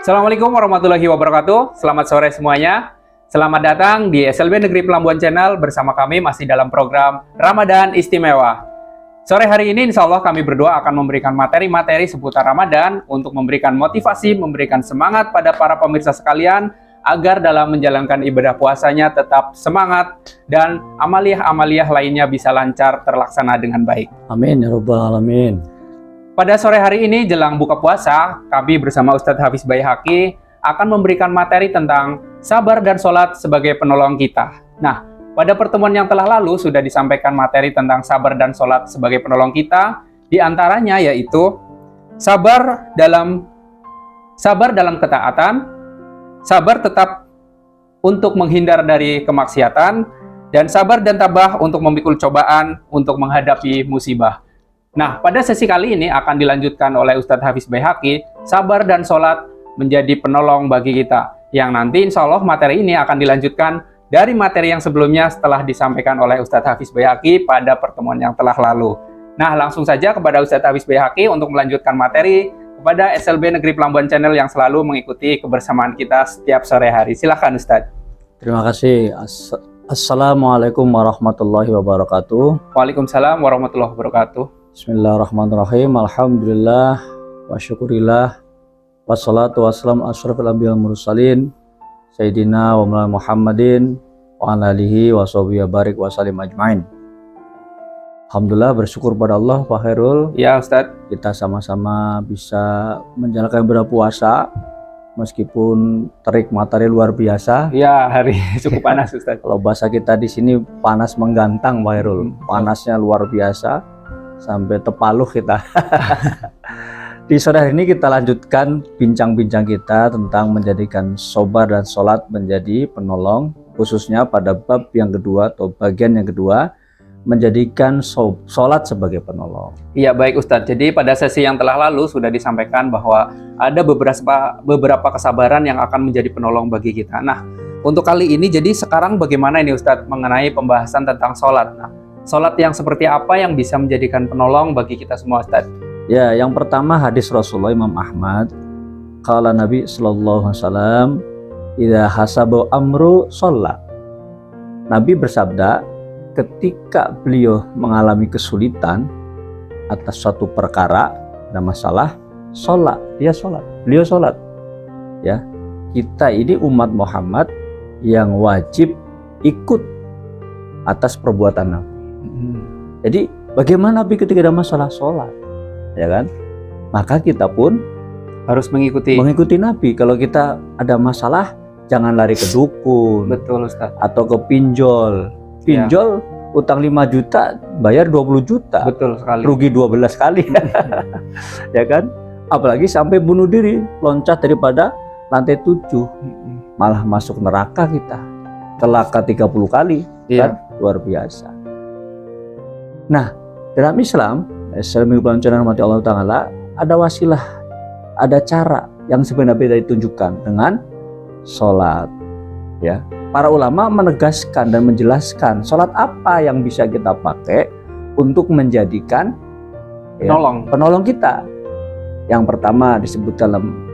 Assalamualaikum warahmatullahi wabarakatuh. Selamat sore semuanya. Selamat datang di SLB Negeri Pelambuan Channel bersama kami masih dalam program Ramadan Istimewa. Sore hari ini insya Allah kami berdua akan memberikan materi-materi seputar Ramadan untuk memberikan motivasi, memberikan semangat pada para pemirsa sekalian agar dalam menjalankan ibadah puasanya tetap semangat dan amaliyah-amaliyah lainnya bisa lancar terlaksana dengan baik. Amin ya rabbal alamin. Pada sore hari ini jelang buka puasa, kami bersama Ustadz Hafiz Baihaqi akan memberikan materi tentang sabar dan sholat sebagai penolong kita. Nah, pada pertemuan yang telah lalu sudah disampaikan materi tentang sabar dan sholat sebagai penolong kita, di antaranya yaitu sabar dalam ketaatan, sabar tetap untuk menghindar dari kemaksiatan, dan sabar dan tabah untuk memikul cobaan untuk menghadapi musibah. Nah, pada sesi kali ini akan dilanjutkan oleh Ustadz Hafiz Baihaqi, sabar dan sholat menjadi penolong bagi kita. Yang nanti insya Allah materi ini akan dilanjutkan dari materi yang sebelumnya setelah disampaikan oleh Ustadz Hafiz Baihaqi pada pertemuan yang telah lalu. Nah, langsung saja kepada Ustadz Hafiz Baihaqi untuk melanjutkan materi kepada SLB Negeri Pelambuan Channel yang selalu mengikuti kebersamaan kita setiap sore hari. Silahkan Ustadz. Terima kasih. Assalamualaikum warahmatullahi wabarakatuh. Waalaikumsalam warahmatullahi wabarakatuh. Bismillahirrahmanirrahim. Alhamdulillah wa syukurillah. Wassalatu wassalamu asyrafil anbiya'i wal mursalin Sayyidina wa maulana Muhammadin wa ala alihi wa sahbihi wa barik wa salim ajmain. Alhamdulillah, bersyukur pada Allah Pak Khairul. Ya Ustadz. Kita sama-sama bisa menjalankan ibadah puasa meskipun terik matahari luar biasa. Ya, hari cukup panas Ustadz. Kalau bahasa kita di sini panas menggantang Pak Khairul. Panasnya luar biasa sampai tepaluh kita. Di sore hari ini kita lanjutkan bincang-bincang kita tentang menjadikan sabar dan sholat menjadi penolong, khususnya pada bab yang kedua atau bagian yang kedua, menjadikan sholat sebagai penolong. Iya baik Ustadz, jadi pada sesi yang telah lalu sudah disampaikan bahwa ada beberapa kesabaran yang akan menjadi penolong bagi kita. Nah, untuk kali ini jadi sekarang bagaimana ini Ustadz mengenai pembahasan tentang sholat. Nah, sholat yang seperti apa yang bisa menjadikan penolong bagi kita semua Ustadz? Ya, yang pertama hadis Rasulullah Imam Ahmad, qala Nabi sallallahu alaihi wasallam, idza hasabu amru sholat. Nabi bersabda, ketika beliau mengalami kesulitan atas suatu perkara, ada masalah, sholat, beliau sholat. Ya, kita ini umat Muhammad yang wajib ikut atas perbuatan Nabi. Jadi bagaimana Nabi ketika ada masalah sholat, ya kan? Maka kita pun harus mengikuti Nabi. Kalau kita ada masalah, jangan lari ke dukun. Betul Ustaz. Atau ke pinjol. Pinjol ya. Utang 5 juta, bayar 20 juta. Betul sekali. Rugi 12 kali. Ya kan? Apalagi sampai bunuh diri, loncat daripada lantai 7. Malah masuk neraka kita. Celaka 30 kali. Ya. Kan? Luar biasa. Nah, dalam Islam, Allah Ta'ala, ada wasilah, ada cara yang sebenarnya ditunjukkan dengan sholat. Ya, para ulama menegaskan dan menjelaskan sholat apa yang bisa kita pakai untuk menjadikan penolong kita. Yang pertama disebut dalam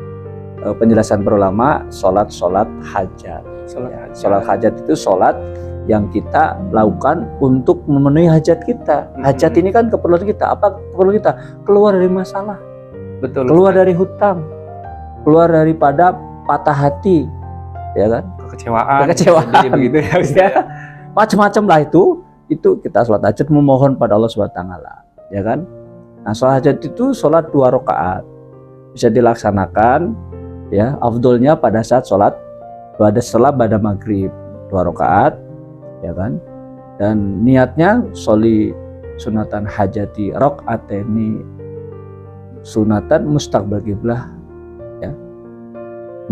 penjelasan para ulama, sholat hajat. Sholat hajat itu sholat yang kita lakukan untuk memenuhi hajat kita. Hajat ini kan keperluan kita. Apa keperluan kita? Keluar dari masalah. Betul. Keluar dari hutang. Keluar daripada patah hati, ya kan? Kekecewaan. Begitu ya Ustaz. Macam-macam lah itu kita sholat hajat memohon pada Allah Subhanahu wa taala, ya kan? Nah, sholat hajat itu sholat 2 rakaat. Bisa dilaksanakan ya, afdolnya pada saat sholat setelah maghrib 2 rakaat. Ya kan, dan niatnya soli sunatan hajati rakaateni sunatan mustaqbal qiblah, ya,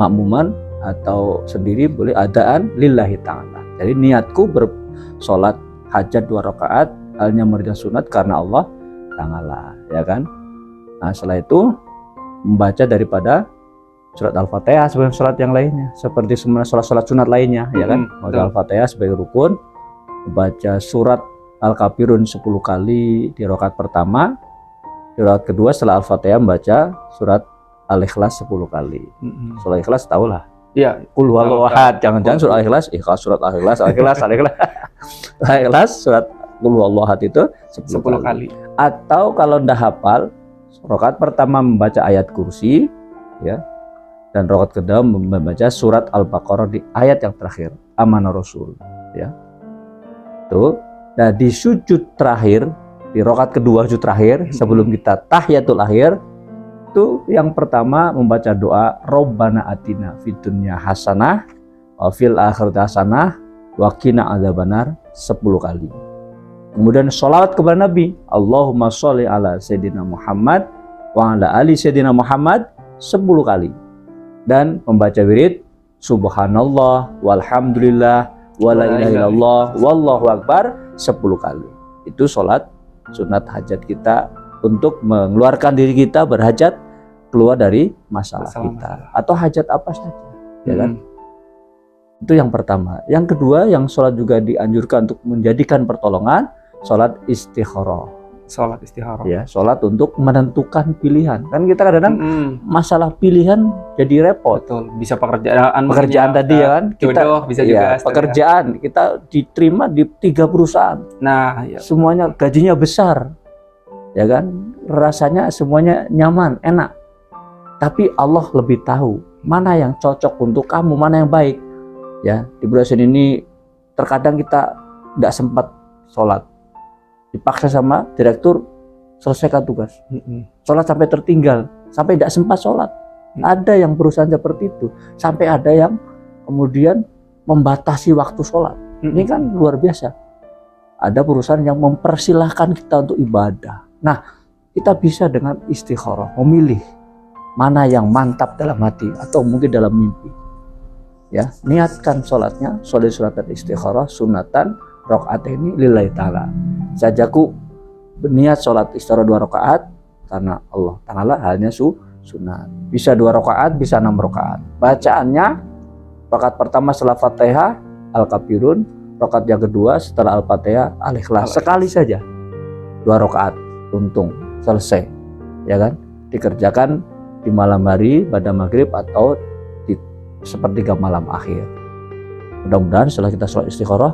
makmuman atau sendiri boleh adaan lillahi ta'ala. Jadi niatku bersolat hajat 2 rakaat halnya merupakan sunat karena Allah ta'ala, ya kan. Nah, setelah itu membaca daripada surat Al-Fatihah sebagai sholat yang lainnya, seperti semua sholat sunat lainnya, ya kan. Al-Fatihah sebagai rukun, baca surat Al-Kafirun 10 kali di rakaat pertama, di rakaat kedua setelah Al-Fatihah membaca surat Al-Ikhlas 10 kali. Surah Ikhlas tahu lah. Iya. Qul huwallahu ahad. Jangan-jangan surah Ikhlas, surat Al-Ikhlas, Al-Ikhlas surat Qul huwallahu ahad itu 10 kali. Atau kalau ndak hafal, rakaat pertama membaca ayat kursi, ya. Dan rakaat kedua membaca surat Al-Baqarah di ayat yang terakhir, Amanah Rasul, ya. Tuh. Nah, di sujud terakhir, di rakaat kedua sujud terakhir sebelum kita tahiyatul akhir, itu yang pertama membaca doa Rabbana atina fid dunya hasanah wa fil akhirati hasanah wa qina adzabannar 10 kali. Kemudian sholawat kepada Nabi, Allahumma sholli ala Sayyidina Muhammad wa ala ali Sayyidina Muhammad 10 kali. Dan membaca wirid Subhanallah walhamdulillah wala ilaha illallah wallahu akbar 10 kali. Itu sholat sunat hajat kita untuk mengeluarkan diri kita berhajat keluar dari masalah kita atau hajat apa saja, ya kan? Itu yang pertama. Yang kedua, yang sholat juga dianjurkan untuk menjadikan pertolongan, sholat istikharah. Sholat istikharah. Ya, sholat untuk menentukan pilihan. Kan kita kadang-kadang masalah pilihan jadi repot. Betul. Bisa pekerjaan tadi ya kan? Kita jodoh, bisa juga pekerjaan. Kita diterima di 3 perusahaan. Nah, ya. Semuanya gajinya besar. Ya kan? Rasanya semuanya nyaman, enak. Tapi Allah lebih tahu mana yang cocok untuk kamu, mana yang baik. Ya, di perusahaan ini terkadang kita tidak sempat sholat, dipaksa sama direktur selesaikan tugas, sholat sampai tertinggal, sampai tidak sempat sholat. Ada yang perusahaan seperti itu, sampai ada yang kemudian membatasi waktu sholat. Ini kan luar biasa. Ada perusahaan yang mempersilahkan kita untuk ibadah. Nah, kita bisa dengan istikharah memilih mana yang mantap dalam hati atau mungkin dalam mimpi. Ya, niatkan sholatnya, sholat istikharah sunatan rakaataini lillahi ta'ala. Sajaku berniat sholat istikharah 2 rakaat karena Allah Ta'ala hanya sunat. Bisa 2 rakaat, bisa 6 rakaat. Bacaannya rakaat pertama setelah Fatihah Al-Kafirun, rakaat yang kedua setelah Al-Fatihah Al-Ikhlas. Sekali saja 2 rakaat, untung selesai, ya kan? Dikerjakan di malam hari pada maghrib atau di sepertiga malam akhir. Mudah-mudahan setelah kita sholat istikharah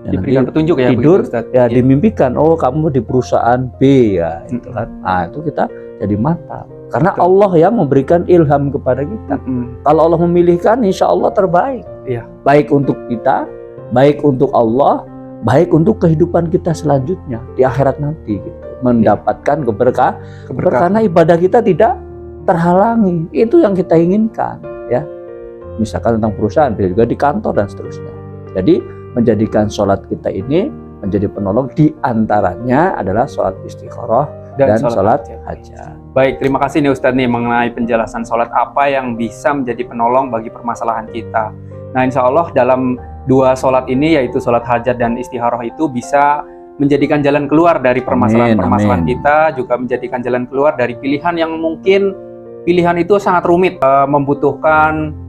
diberikan petunjuk ya, tidur ya, ya, dimimpikan oh kamu di perusahaan B ya, itu kan. Nah, itu kita jadi mantap karena Allah yang memberikan ilham kepada kita. Kalau Allah memilihkan, insya Allah terbaik. Iya. Baik untuk kita, baik untuk Allah, baik untuk kehidupan kita selanjutnya di akhirat nanti gitu. Mendapatkan keberkahan karena ibadah kita tidak terhalangi. Itu yang kita inginkan, ya. Misalkan tentang perusahaan, bisa juga di kantor dan seterusnya. Jadi menjadikan sholat kita ini menjadi penolong, di antaranya adalah sholat istikharah dan sholat hajat. Baik, terima kasih nih Ustadz nih mengenai penjelasan sholat apa yang bisa menjadi penolong bagi permasalahan kita. Nah, insya Allah dalam 2 sholat ini, yaitu sholat hajat dan istikharah, itu bisa menjadikan jalan keluar dari permasalahan-permasalahan kita, juga menjadikan jalan keluar dari pilihan yang mungkin pilihan itu sangat rumit, membutuhkan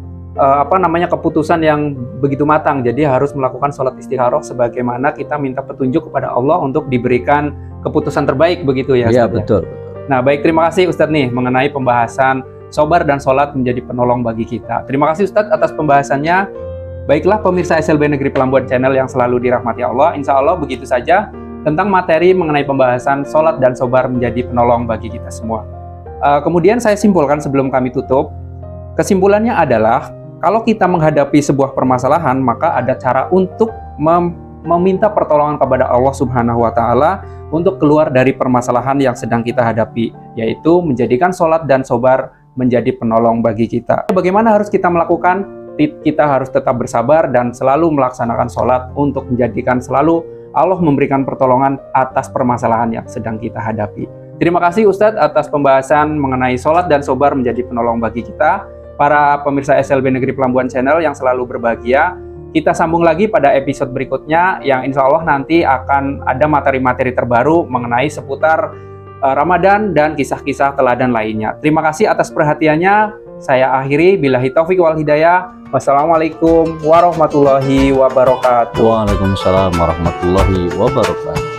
keputusan yang begitu matang. Jadi harus melakukan sholat istikharah sebagaimana kita minta petunjuk kepada Allah untuk diberikan keputusan terbaik, begitu ya? Iya, betul. Nah, baik, terima kasih Ustadz nih mengenai pembahasan sabar dan sholat menjadi penolong bagi kita. Terima kasih Ustadz atas pembahasannya. Baiklah pemirsa SLB Negeri Pelambuan Channel yang selalu dirahmati Allah, insya Allah begitu saja tentang materi mengenai pembahasan sholat dan sabar menjadi penolong bagi kita semua. Kemudian saya simpulkan sebelum kami tutup, kesimpulannya adalah kalau kita menghadapi sebuah permasalahan, maka ada cara untuk meminta pertolongan kepada Allah Subhanahu wa Ta'ala untuk keluar dari permasalahan yang sedang kita hadapi, yaitu menjadikan sholat dan sabar menjadi penolong bagi kita. Bagaimana harus kita melakukan? Kita harus tetap bersabar dan selalu melaksanakan sholat untuk menjadikan selalu Allah memberikan pertolongan atas permasalahan yang sedang kita hadapi. Terima kasih Ustadz atas pembahasan mengenai sholat dan sabar menjadi penolong bagi kita. Para pemirsa SLB Negeri Pelambuan Channel yang selalu berbahagia, kita sambung lagi pada episode berikutnya yang insya Allah nanti akan ada materi-materi terbaru mengenai seputar Ramadan dan kisah-kisah teladan lainnya. Terima kasih atas perhatiannya. Saya akhiri, billahi taufiq wal hidayah. Wassalamualaikum warahmatullahi wabarakatuh. Waalaikumsalam warahmatullahi wabarakatuh.